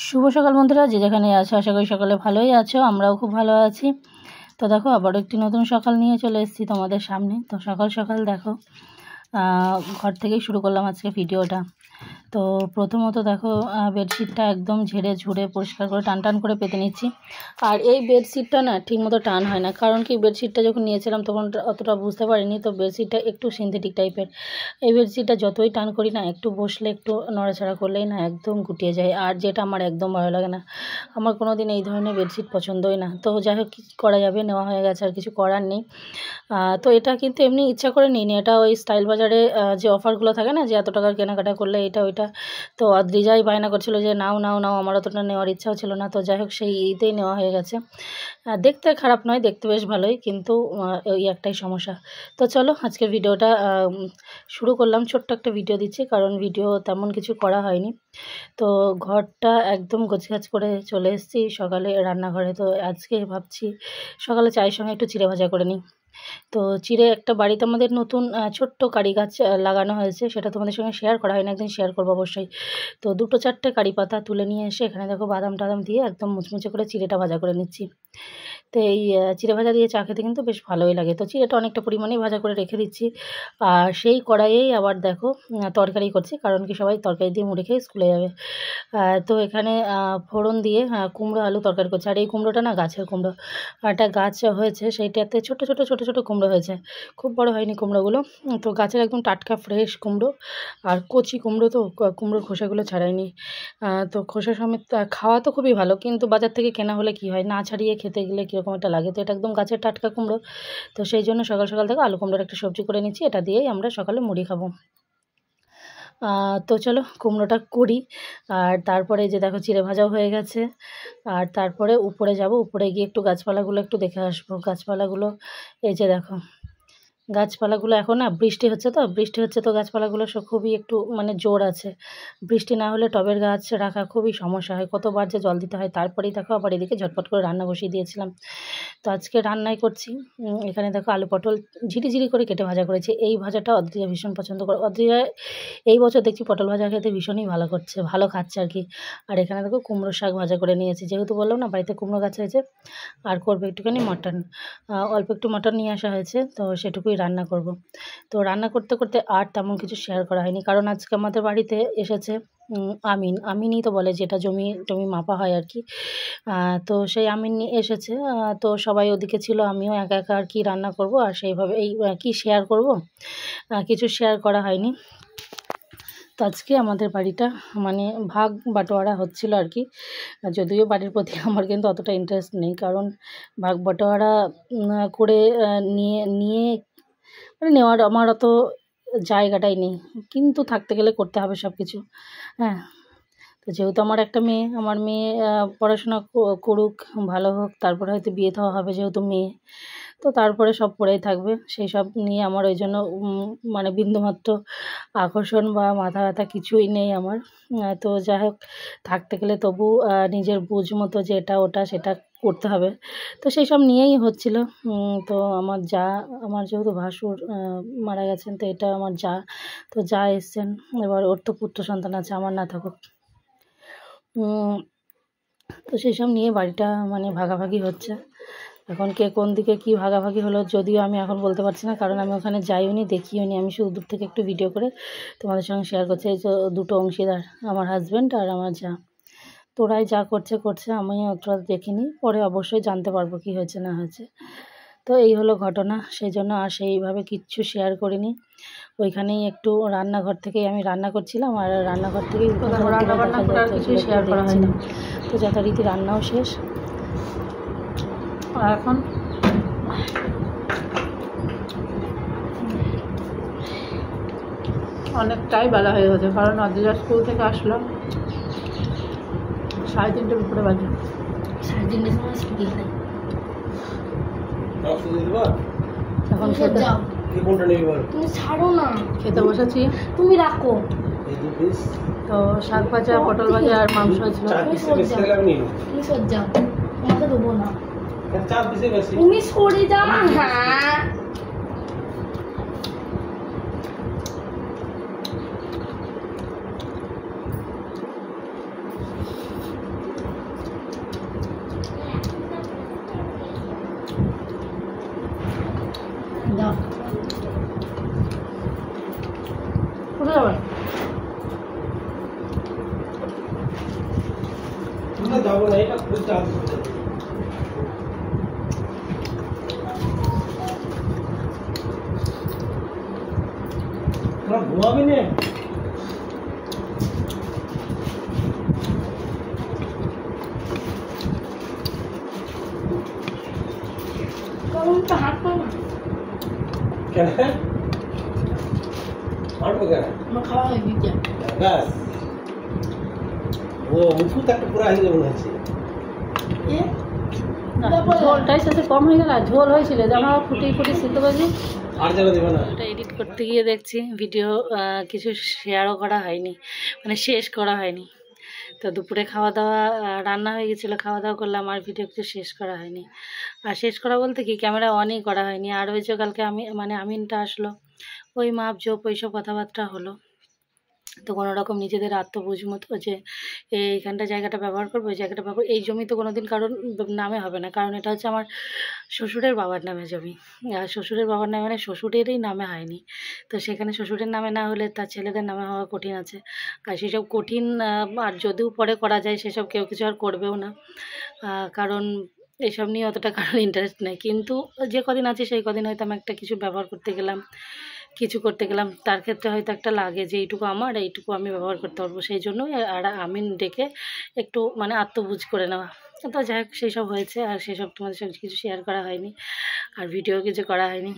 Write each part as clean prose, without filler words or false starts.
শুভ সকাল বন্ধুরা, যে যেখানে আছো আশা করি সকালে ভালোই আছো। আমরাও খুব ভালো আছি। তো দেখো আবারও একটি নতুন সকাল নিয়ে চলে এসেছি তোমাদের সামনে। তো সকাল সকাল দেখো ঘর থেকেই শুরু করলাম আজকে ভিডিওটা। তো প্রথমত দেখো বেডশিটটা একদম ঝেড়ে ঝুড়ে পরিষ্কার করে টান টান করে পেতে নিচ্ছি। আর এই বেডশিটটা না ঠিকমতো টান হয় না, কারণ কি বেডশিটটা যখন নিয়েছিলাম তখন অতটা বুঝতে পারিনি। তো বেডশিটটা একটু সিনথেটিক টাইপের। এই বেডশিটটা যতই টান করি না, একটু বসলে একটু নড়াচড়া করলেই না একদম গুটিয়ে যায়, আর যেটা আমার একদম ভালো লাগে না। আমার কোনো দিন এই ধরনের বেডশিট পছন্দই না। তো যাই হোক, কিছু করা যাবে, নেওয়া হয়ে গেছে, আর কিছু করার নেই। তো এটা কিন্তু এমনি ইচ্ছা করে নিইনি, এটা ওই স্টাইল বাজারে যে অফারগুলো থাকে না, যে এত টাকার কেনাকাটা করলে এটা ওইটা। তো অদ্রিজাই বায়না করছিল যে নাও নাও নাও, আমার অতটা নেওয়ার ইচ্ছাও ছিল না। তো যাই হোক, সেই ইতেই নেওয়া হয়ে গেছে। দেখতে খারাপ নয়, দেখতে বেশ ভালোই, কিন্তু ওই একটাই সমস্যা। তো চলো আজকের ভিডিওটা শুরু করলাম। ছোট্ট একটা ভিডিও দিচ্ছি, কারণ ভিডিও তেমন কিছু করা হয়নি। তো ঘরটা একদম গোছগাছ করে চলে এসেছি সকালে রান্নাঘরে। তো আজকে ভাবছি সকালে চায়ের সঙ্গে একটু চিড়ে ভাজা করে নিই। তো চিড়ে একটা বাড়িতে আমাদের নতুন ছোট্ট কারি গাছ লাগানো হয়েছে, সেটা তোমাদের সঙ্গে শেয়ার করা হয় না, একদিন শেয়ার করবো অবশ্যই। তো 2-4টে কারি পাতা তুলে নিয়ে এসে এখানে দেখো বাদাম টাদাম দিয়ে একদম মুচমুচে করে চিড়েটা ভাজা করে নিচ্ছি। তো এই চিড়ে ভাজা দিয়ে চা খেতে কিন্তু বেশ ভালোই লাগে। তো চিড়েটা অনেকটা পরিমাণেই ভাজা করে রেখে দিচ্ছি। আর সেই কড়াইয়েই আবার দেখো তরকারি করছি, কারণ কি সবাই তরকারি দিয়ে মুড়ে খেয়ে স্কুলে যাবে। তো এখানে ফোড়ন দিয়ে কুমড়ো আলু তরকারি করছি। আর এই কুমড়োটা না গাছের কুমড়ো, একটা গাছ হয়েছে, সেইটাতে ছোট ছোট ছোট ছোট কুমড়ো হয়েছে, খুব বড় হয়নি কুমড়োগুলো। তো গাছের একদম টাটকা ফ্রেশ কুমড়ো, আর কচি কুমড়ো, তো কুমড়োর খোসাগুলো ছাড়াইনি। তো খোসা সমেত খাওয়া তো খুবই ভালো, কিন্তু বাজার থেকে কেনা হলে কি হয়, না ছাড়িয়ে খেতে গেলে কীরকম একটা লাগে। তো এটা একদম গাছের টাটকা কুমড়ো। তো সেই জন্য সকাল সকাল থেকে আলু কুমড়োর একটা সবজি করে নিচ্ছি, এটা দিয়েই আমরা সকালে মুড়ি খাবো। তো চলো কুমড়োটা করি। আর তারপরে যে দেখো চিড়ে ভাজাও হয়ে গেছে। আর তারপরে উপরে যাব, উপরে গিয়ে একটু গাছপালাগুলো একটু দেখে আসবো। গাছপালাগুলো এই যে দেখো, গাছপালাগুলো এখন না বৃষ্টি হচ্ছে, তো বৃষ্টি হচ্ছে তো গাছপালাগুলো সব খুবই একটু মানে জোর আছে। বৃষ্টি না হলে টবের গাছ রাখা খুবই সমস্যা হয়, কতবার যে জল দিতে হয়। তারপরেই দেখো আবার এদিকে ঝটপট করে রান্না বসিয়ে দিয়েছিলাম। তো আজকে রান্নাই করছি। এখানে দেখো আলু পটল ঝিরিঝিরি করে কেটে ভাজা করেছি। এই ভাজাটা অদ্রিজা ভীষণ পছন্দ করে। অদ্রিজা এই বছর দেখছি পটল ভাজা খেতে ভীষণই ভালো খাচ্ছে আর কি। আর এখানে দেখো কুমড়ো শাক ভাজা করে নিয়েছি, যেহেতু বললাম না বাড়িতে কুমড়ো গাছ হয়েছে। আর করবে একটুখানি মাটন, অল্প একটু মাটন নিয়ে আসা হয়েছে, তো সেটুকুই রান্না করব। তো রান্না করতে করতে আর তেমন কিছু শেয়ার করা হয়নি, কারণ আজকে আমাদের বাড়িতে এসেছে আমিনই তো বলে, যেটা জমি মাপা হয় আর কি। তো সেই আমিন এসেছে। তো সবাই ওদিকে ছিল, আমিও একা একা আর কি রান্না করব, আর সেইভাবে এই কি শেয়ার করব, কিছু শেয়ার করা হয়নি। তো আজকে আমাদের বাড়িটা মানে ভাগ বাটোয়ারা হচ্ছিল আর কি। যদিও বাড়ির প্রতি আমার কিন্তু অতটা ইন্টারেস্ট নেই, কারণ ভাগ বাটোয়ারা করে নিয়ে মানে নেওয়ার আমার অত জায়গাটাই নেই, কিন্তু থাকতে গেলে করতে হবে সব কিছু। হ্যাঁ, তো যেহেতু আমার একটা মেয়ে, আমার মেয়ে পড়াশোনা করুক, ভালো হোক, তারপরে হয়তো বিয়ে দেওয়া হবে, যেহেতু মেয়ে, তো তারপরে সব পড়েই থাকবে। সেই সব নিয়ে আমার ওই জন্য মানে বিন্দুমাত্র আকর্ষণ বা মাথা ব্যথা কিছুই নেই আমার। তো যাই হোক, থাকতে গেলে তবু নিজের বুঝ মতো যে এটা ওটা সেটা করতে হবে। তো সেই সব নিয়েই হচ্ছিল। তো আমার যেহেতু ভাসুর মারা গেছেন, তো এটা আমার তো এসছেন। এবার ওর তো পুত্র সন্তান আছে, আমার না থাকুক। তো সেই সব নিয়ে বাড়িটা মানে ভাগাভাগি হচ্ছে। এখন কে কোন দিকে কি ভাগাভাগি হলো যদিও আমি এখন বলতে পারছি না, কারণ আমি ওখানে যাইওনি, দেখিওনি। আমি শুধু দূর থেকে একটু ভিডিও করে তোমাদের সঙ্গে শেয়ার করছি। এই যে দুটো অংশীদার, আমার হাজব্যান্ড আর আমার যা, তোরাই যা করছে, আমি অতটা দেখিনি, পরে অবশ্যই জানতে পারবো কি হয়েছে না হয়েছে। তো এই হলো ঘটনা, সেই জন্য আর সেইভাবে কিচ্ছু শেয়ার করিনি। ওইখানেই একটু রান্নাঘর থেকেই আমি রান্না করছিলাম, আর রান্নাঘর থেকেই কিছু শেয়ার করা হয়নি। তো যথারীতি রান্নাও শেষ। আর এখন অনেকটাই বেলা হয়ে গেছে, কারণ অদ্রিজা স্কুল থেকে আসলো 3:30টার উপরে বাজে। 3:30টার সময় ছুটি খাই। এখন খেতে তুমি ছাড়ো না, খেতে বসেছি, তুমি রাখো। তো শাক ভাজা, পটল ভাজা আর মাংস হয়েছিল। তুমি সরে যাও, তোমাকে দেবো না, তুমি সরে যাও। হ্যাঁ, যাবো না, এটা খুঁজতে আসবে তোরা ঘুমাবি না। কেন হাঁটবো কেন? খাওয়া হয়ে গেছে। ব্যাস ও মুখু তো একটা পুরো হয়ে যাবে মনে হচ্ছে। ঝোলটাই সাথে কম হয়ে গেল, ঝোল হয়েছিল আমরা ফুটি ফুটি সিদ্ধ করেছি। আর জায়গা দেবে না। এটা এডিট করতে গিয়ে দেখছি ভিডিও কিছু শেয়ারও করা হয়নি, মানে শেষ করা হয়নি। তো দুপুরে খাওয়া দাওয়া রান্না হয়ে গেছিলো, খাওয়া দাওয়া করলাম, আর ভিডিও কিছু শেষ করা হয়নি। আর শেষ করা বলতে কি, ক্যামেরা অনই করা হয়নি। আর ওই যে কালকে আমিনটা আসলো, ওই মাপ ঝোপ ওইসব কথাবার্তা হলো। তো কোনো রকম নিজেদের আত্মবুঝ মতো যে এইখানটা জায়গাটা ব্যবহার করবো, ওই জায়গাটা ব্যবহার, এই জমি তো কোনো দিন কারোর নামে হবে না, কারণ এটা হচ্ছে আমার শ্বশুরের বাবার নামে জমি। আর শ্বশুরের বাবার নামে মানে শ্বশুরেরই নামে হয়নি, তো সেখানে শ্বশুরের নামে না হলে তার ছেলেদের নামে হওয়া কঠিন আছে। আর সেসব কঠিন, আর যদিও পরে করা যায় সেসব কেউ কিছু আর করবেও না, কারণ এইসব নিয়ে অতটা কারোর ইন্টারেস্ট নেই। কিন্তু যে কদিন আছে সেই কদিন হয়তো আমি একটা কিছু ব্যবহার করতে গেলাম, কিছু করতে গেলাম, তার ক্ষেত্রে হয়তো একটা লাগে যে এইটুকু আমার, এইটুকু আমি ব্যবহার করতে পারবো, সেই জন্যই আর আমিন ডেকে একটু মানে আত্মবুঝ করে নেওয়া। তো যাই হোক, সেই সব হয়েছে, আর সেসব তোমাদের সঙ্গে কিছু শেয়ার করা হয়নি, আর ভিডিও কিছু করা হয়নি।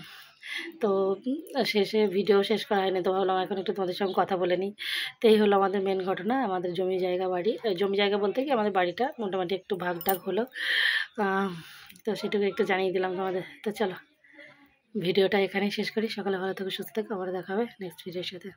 তো শেষে ভিডিও শেষ করা হয়নি, তো ভাবলাম এখন একটু তোমাদের সঙ্গে কথা বলে নিই। তো এই হলো আমাদের মেন ঘটনা, আমাদের জমি জায়গা বাড়ি, জমি জায়গা বলতে কি আমাদের বাড়িটা মোটামুটি একটু ভাগ টাগ হলো। তো সেটুকু একটু জানিয়ে দিলাম তোমাদের। তো চলো ভিডিওটা এখানেই শেষ করি। সকালে ভালো থাকো, সুস্থ থাকো, আবার দেখা হবে নেক্সট ভিডিওর সাথে।